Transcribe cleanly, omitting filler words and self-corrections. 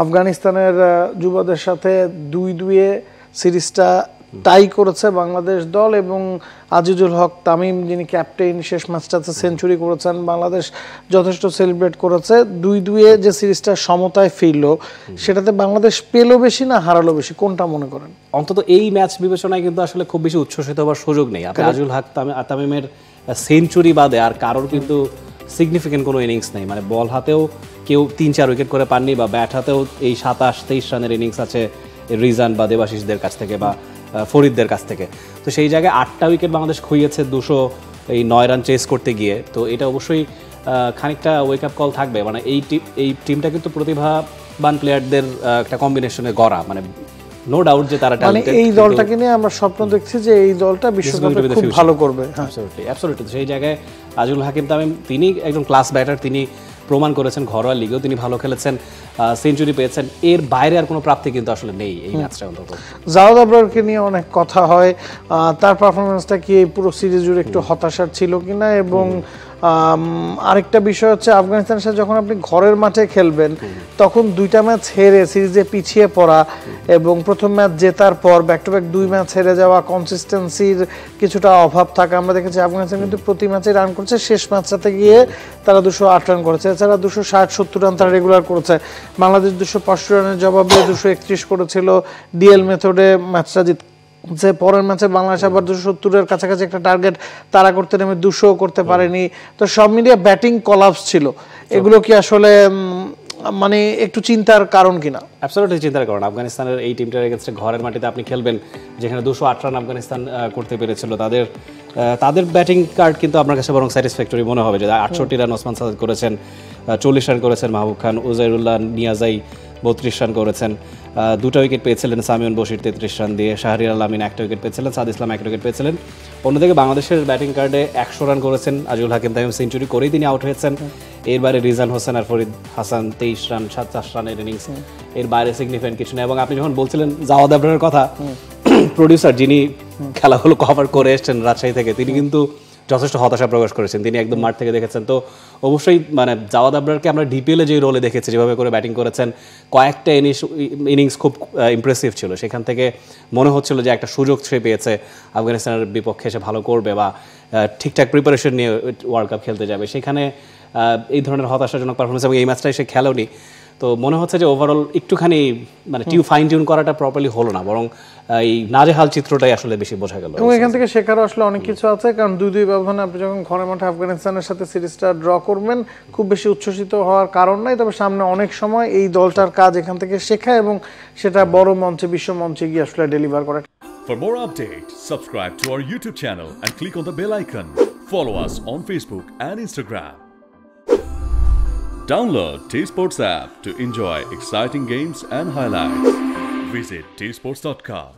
আফগানিস্তানের যুবদের সাথে 2-2 সিরিজটা টাই করেছে বাংলাদেশ দল, এবং আজিজুল হক তামিম যিনি ক্যাপ্টেন শেষ ম্যাচটাতে সেঞ্চুরি করেছেন। বাংলাদেশ যথেষ্ট সেলিব্রেট করেছে। 2-2 যে সিরিজটা সমতায় ফিরল, সেটাতে বাংলাদেশ পেলো বেশি না হারালো বেশি, কোনটা মনে করেন? অন্তত এই ম্যাচ বিবেচনায় কিন্তু আসলে খুব বেশি উচ্ছ্বসিত হওয়ার সুযোগ নেই। আপনি আজিজুল হক তামিমের সেঞ্চুরি বাদে আর কারোর কিন্তু সিগনিফিকেন্ট কোনো ইনিংস নেই। মানে বল হাতেও কেউ 3-4 উইকেট করে পাননি, বা ব্যাট হাতেও এই 27-23 রানের ইনিংস আছে রিজান বা দেবাশিসদের কাছ থেকে বা ফরিদদের কাছ থেকে। তো সেই জায়গায় 8টা উইকেট বাংলাদেশ খুইয়েছে 209 রান চেস করতে গিয়ে। তো এটা অবশ্যই খানিকটা ওয়েক আপ কল থাকবে। মানে এই টিমটা কিন্তু প্রতিভাবান প্লেয়ারদের একটা কম্বিনেশনে গড়া, মানে নো ডাউট যে তারা ট্যালেন্টেড। এই দলটাকে নিয়ে আমরা স্বপ্ন দেখছি যে এই দলটা বিশ্বকাপে খুব ভালো করবে। অ্যাবসলিউটলি। সেই জায়গায় আজিজুল হাকিম তামিম তিনি একজন ক্লাস ব্যাটার, তিনি প্রমাণ করেছেন ঘরোয়া লিগেও তিনি ভালো খেলেছেন, সেঞ্চুরি পেয়েছেন। এর বাইরে আর কোনো প্রাপ্তি কিন্তু আসলে নেই এই ম্যাচটা অন্তত। জাওয়াদ আবরারকে নিয়ে অনেক কথা হয়, তার পারফরমেন্সটা কি এই পুরো সিরিজ জুড়ে একটু হতাশার ছিল কিনা, এবং আরেকটা বিষয় হচ্ছে আফগানিস্তানের সাথে যখন আপনি ঘরের মাঠে খেলবেন তখন 2টা ম্যাচ হেরে সিরিজে পিছিয়ে পড়া এবং প্রথম ম্যাচ জেতার পর ব্যাক টু ব্যাক 2 ম্যাচ হেরে যাওয়া, কনসিস্টেন্সির কিছুটা অভাব থাকে। আমরা দেখেছি আফগানিস্তান কিন্তু প্রতি ম্যাচে রান করছে, শেষ ম্যাচটাতে গিয়ে তারা 208 রান করেছে, এছাড়া 260-70 রান তারা রেগুলার করেছে। বাংলাদেশ 265 রানের জবাবে 231 করেছিল, ডিএল মেথডে ম্যাচটা যে পরের ম্যাচে বাংলাদেশ আবার 270-এর কাছাকাছি একটা টার্গেট তারা করতে নেমে 200 করতে পারেনি। তো সব মিলিয়ে ব্যাটিং কলাপস ছিল। এগুলো কি আসলে মানে একটু চিন্তার কারণ কিনা? অ্যাবসলিউটলি চিন্তার কারণ। আফগানিস্তানের এই টিমটার এগেইনস্টে ঘরের মাটিতে আপনি খেলবেন, যেখানে 208 রান আফগানিস্তান করতে পেরেছিল। তাদের ব্যাটিং কার্ড কিন্তু আপনার কাছে বরং স্যাটিসফ্যাক্টরি মনে হবে। যে 68 রান ওসমান সাদ করেছেন, 40 রান করেছেন মাহবুব খান, উজাইরুল্লাহ নিয়াজাই 32 রান করেছেন, 2টা উইকেট পেয়েছিলেন সামিউন বশির 33 রান দিয়ে, শাহরিয়ার আমিন 1টা উইকেট পেয়েছিলেন, সাদ ইসলাম 1টা উইকেট পেয়েছিলেন। অন্যদিকে বাংলাদেশের ব্যাটিং কার্ডে 100 রান করেছেন আজিজুল হাকিম তামিম, সেঞ্চুরি করেই তিনি আউট হয়েছেন। এর বাইরে রিজান হোসেন আর ফরিদ হাসান 23 রান 57 রানের ইনিংস, এর বাইরে সিগনিফিকেন্ট কিছু নেই। এবং আপনি যখন বলছিলেন জাওয়াদ আবরারের কথা, প্রডিউসার যিনি খেলাগুলো কভার করে এসছেন রাজশাহী থেকে, তিনি কিন্তু যথেষ্ট হতাশা প্রকাশ করেছেন। তিনি একদম মাঠ থেকে দেখেছেন। তো অবশ্যই মানে জাওয়াদ আবরারকে আমরা ডিপিএলে যে রোলে দেখেছি, যেভাবে করে ব্যাটিং করেছেন, কয়েকটা ইনিংস খুব ইমপ্রেসিভ ছিল। সেখান থেকে মনে হচ্ছিল যে একটা সুযোগ সে পেয়েছে আফগানিস্তানের বিপক্ষে সে ভালো করবে বা ঠিকঠাক প্রিপারেশন নিয়ে ওয়ার্ল্ড কাপ খেলতে যাবে। সেখানে এই ধরনের হতাশাজনক পারফরমেন্স, এবং এই ম্যাচটাই সে খেলেওনি। তো মনে হচ্ছে যে ওভারঅল একটুখানি মানে ফাইন টিউন করাটা প্রপারলি হলো না, বরং এই নাজেহাল চিত্রটাই আসলে বেশি বোঝা গেল। এবং এখান থেকে শেখারও আসলে অনেক কিছু আছে, কারণ 2-2 ব্যবধানে আপনি যখন ঘরের মাঠে আফগানিস্তানের সাথে সিরিজটা ড্র করবেন, খুব বেশি উচ্ছ্বসিত হওয়ার কারণ নাই। তবে সামনে অনেক সময় এই দলটার কাজ এখান থেকে শেখা এবং সেটা বড় মঞ্চে, বিশ্ব মঞ্চে গিয়ে আসলে ডেলিভার করে। For more updates, subscribe to our YouTube channel and click on the bell icon. Follow us on Facebook and Instagram. Download T-Sports app to enjoy exciting games and highlights. Visit tsports.com.